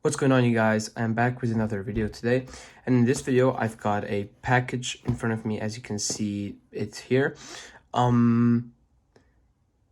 What's going on, you guys? I'm back with another video today, and in this video I've got a package in front of me. As you can see, it's here.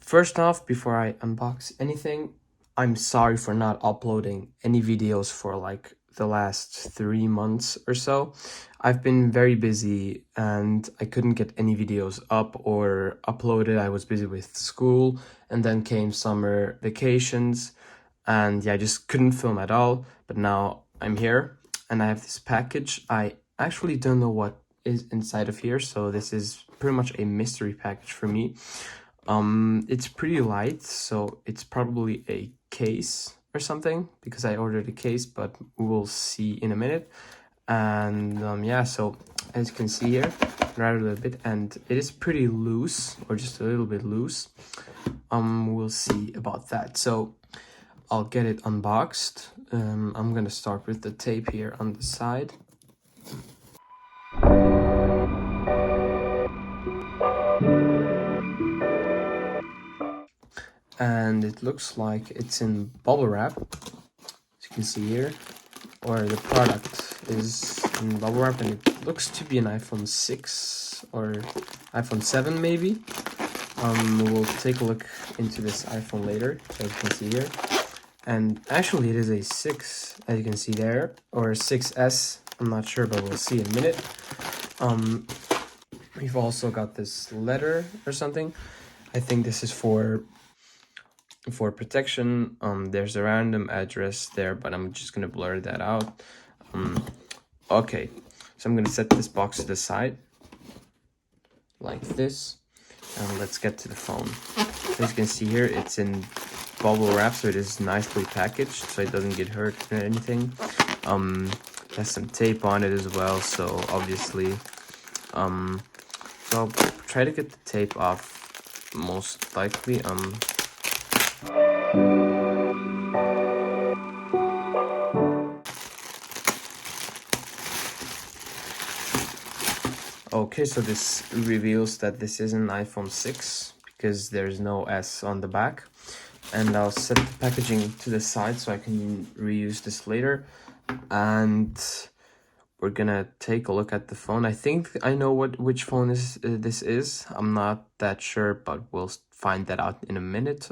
First off, before I unbox anything, I'm sorry for not uploading any videos for like the last 3 months or so. I've been very busy and I couldn't get any videos up or uploaded. I was busy with school, and then came summer vacations, and yeah, I just couldn't film at all. But now I'm here and I have this package. I actually don't know what is inside of here, so this is pretty much a mystery package for me. It's pretty light, so it's probably a case or something, because I ordered a case, but we'll see in a minute. And yeah, so as you can see here, rather a little bit, and it is pretty loose, or just a little bit loose. We'll see about that. So I'll get it unboxed. I'm gonna start with the tape here on the side. And it looks like it's in bubble wrap, as you can see here, or the product is in bubble wrap, and it looks to be an iPhone 6 or iPhone 7 maybe. We'll take a look into this iPhone later, as you can see here. And actually it is a 6, as you can see there, or a 6S, I'm not sure, but we'll see in a minute. We've also got this letter or something. I think this is for protection. There's a random address there, but I'm just gonna blur that out. Okay, so I'm gonna set this box to the side like this, and let's get to the phone. As you can see here, it's in bubble wrap, so it is nicely packaged, so it doesn't get hurt or anything. Has some tape on it as well, so obviously, so I'll try to get the tape off, most likely. Okay, so this reveals that this is an iPhone 6 because there's no S on the back. And I'll set the packaging to the side so I can reuse this later. And we're gonna take a look at the phone. I think I know which phone this is. I'm not that sure, but we'll find that out in a minute.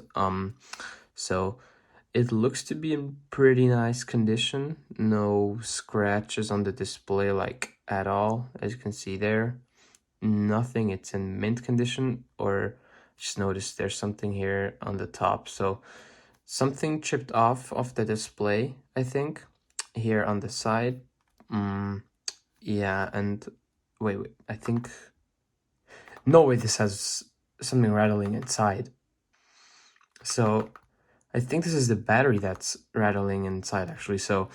So it looks to be in pretty nice condition. No scratches on the display, like, at all, as you can see there. Nothing. It's in mint condition, or just noticed there's something here on the top, so something chipped off of the display, I think, here on the side. Yeah, and wait, I think, no, wait, this has something rattling inside. So I think this is the battery that's rattling inside, actually. So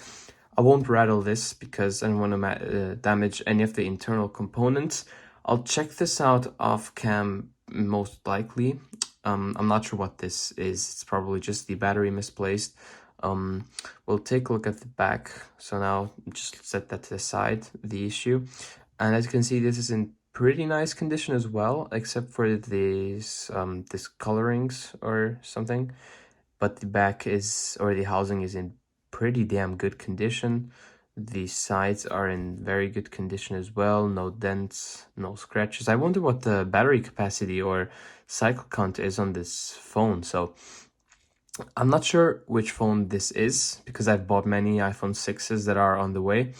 I won't rattle this because I don't want to damage any of the internal components. I'll check this out off cam, most likely. I'm not sure what this is. It's probably just the battery misplaced. We'll take a look at the back. So now just set that to the side, the issue. And as you can see, this is in pretty nice condition as well, except for these colorings or something. But the back is, or the housing is, in pretty damn good condition. The sides are in very good condition as well. No dents, no scratches. I wonder what the battery capacity or cycle count is on this phone. So I'm not sure which phone this is, because I've bought many iPhone 6s that are on the way.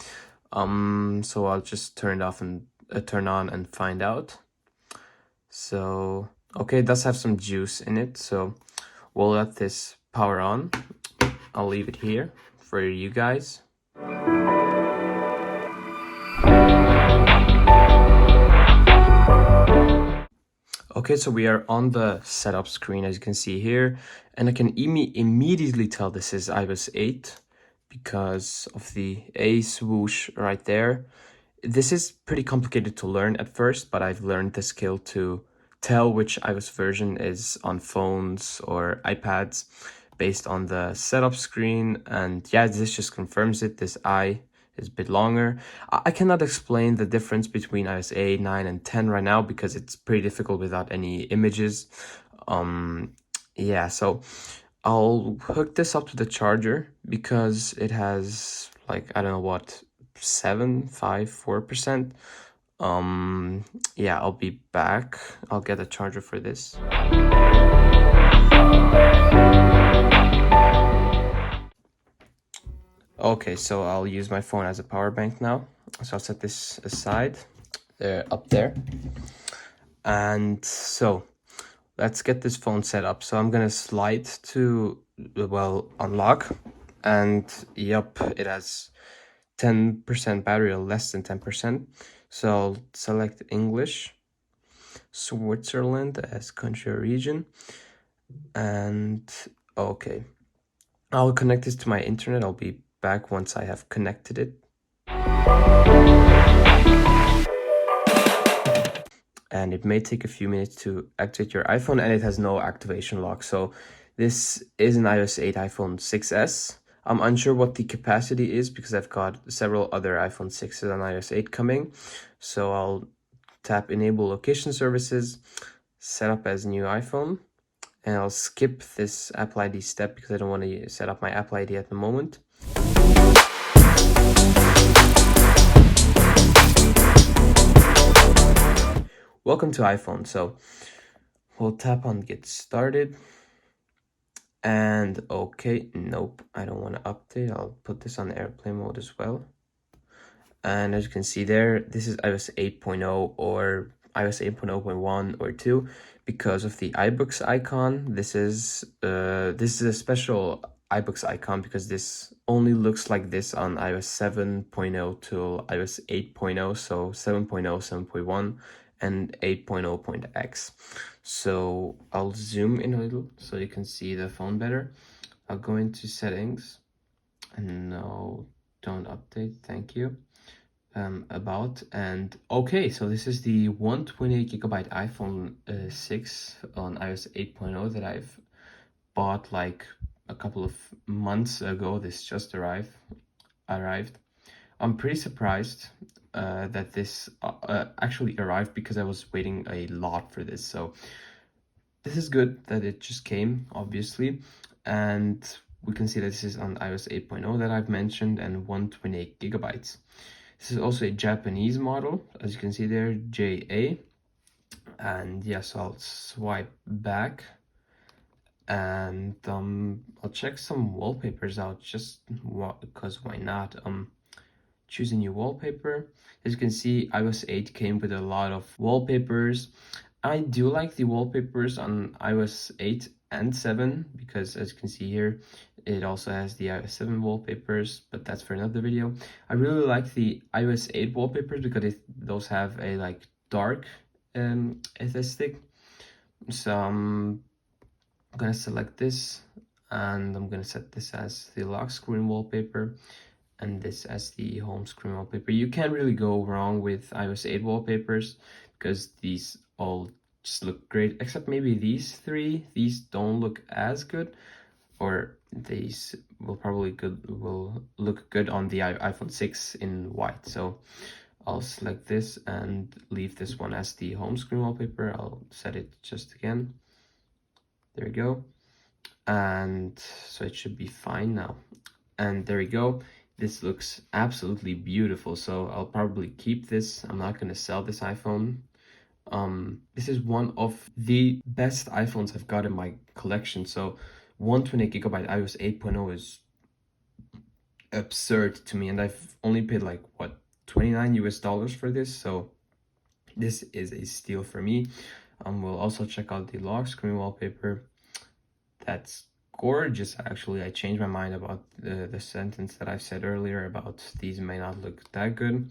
So I'll just turn it off and turn on and find out. So okay, it does have some juice in it, so we'll let this power on. I'll leave it here for you guys. Okay, so we are on the setup screen, as you can see here, and I can immediately tell this is iOS 8 because of the A swoosh right there. This is pretty complicated to learn at first, but I've learned the skill to tell which iOS version is on phones or iPads based on the setup screen. And yeah, this just confirms it. This I is a bit longer. I cannot explain the difference between iOS 8, 9, and 10 right now because it's pretty difficult without any images. Yeah, so I'll hook this up to the charger because it has like, I don't know what, 4%. Yeah, I'll be back. I'll get a charger for this. Okay, so I'll use my phone as a power bank now. So I'll set this aside, up there. And so let's get this phone set up. So I'm gonna slide to, well, unlock. And yep, it has 10% battery, or less than 10%. So I'll select English, Switzerland as country or region. And okay, I'll connect this to my internet. I'll be back once I have connected it. And it may take a few minutes to activate your iPhone, and it has no activation lock. So this is an iOS 8 iPhone 6s. I'm unsure what the capacity is because I've got several other iPhone 6s on iOS 8 coming. So I'll tap enable location services, set up as new iPhone, and I'll skip this Apple ID step because I don't want to set up my Apple ID at the moment. Welcome to iPhone. So we'll tap on get started. And okay, nope, I don't want to update. I'll put this on airplane mode as well. And as you can see there, this is iOS 8.0 or iOS 8.0.1 or 2 because of the iBooks icon. This is a special iBooks icon because this only looks like this on iOS 7.0 to iOS 8.0, so 7.0, 7.1, and 8.0.x. So I'll zoom in a little so you can see the phone better. I'll go into settings, and no, don't update, thank you. About, and okay, so this is the 128GB iPhone 6 on iOS 8.0 that I've bought like a couple of months ago. This just arrived. I'm pretty surprised that this actually arrived because I was waiting a lot for this. So this is good that it just came, obviously. And we can see that this is on iOS 8.0 that I've mentioned, and 128GB. This is also a Japanese model, as you can see there, JA. And yes, I'll swipe back, and I'll check some wallpapers out just because why not? Choose a new wallpaper. As you can see, iOS 8 came with a lot of wallpapers. I do like the wallpapers on iOS 8 and 7 because, as you can see here, it also has the iOS 7 wallpapers, but that's for another video. I really like the iOS 8 wallpapers because those have a like dark aesthetic. So I'm gonna select this, and I'm gonna set this as the lock screen wallpaper, and this as the home screen wallpaper. You can't really go wrong with iOS 8 wallpapers because these all just look great, except maybe these three. These don't look as good, or these will look good on the iPhone 6 in white. So I'll select this and leave this one as the home screen wallpaper. I'll set it just again. There we go. And so it should be fine now. And there we go. This looks absolutely beautiful, so I'll probably keep this. I'm not gonna sell this iPhone. This is one of the best iPhones I've got in my collection. So 128GB iOS 8.0 is absurd to me, and I've only paid like what, $29 for this, so this is a steal for me. We'll also check out the lock screen wallpaper. That's gorgeous. Actually, I changed my mind about the sentence that I said earlier about these may not look that good.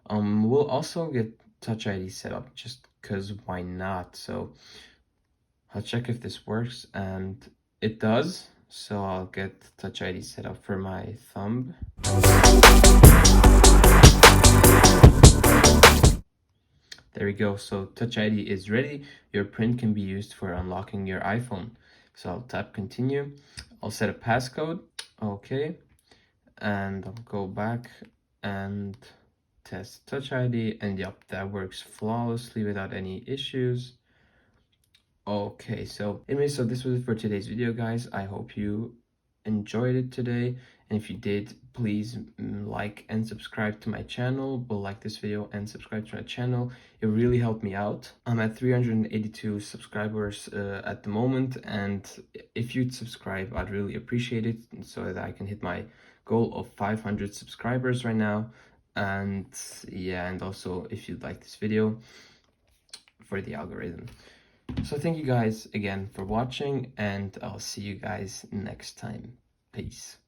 We'll also get Touch ID set up just because why not? So I'll check if this works, and it does. So I'll get Touch ID set up for my thumb. There we go. So Touch ID is ready. Your print can be used for unlocking your iPhone. So I'll tap continue. I'll set a passcode. Okay. And I'll go back and test Touch ID, and yep, that works flawlessly without any issues. Okay, so anyway, so this was it for today's video, guys. I hope you enjoyed it today, and if you did, please like and subscribe to my channel. Will like this video and subscribe to my channel. It really helped me out. I'm at 382 subscribers at the moment, and if you'd subscribe, I'd really appreciate it, so that I can hit my goal of 500 subscribers right now. And yeah, and also if you'd like this video for the algorithm. So thank you guys again for watching, and I'll see you guys next time. Peace.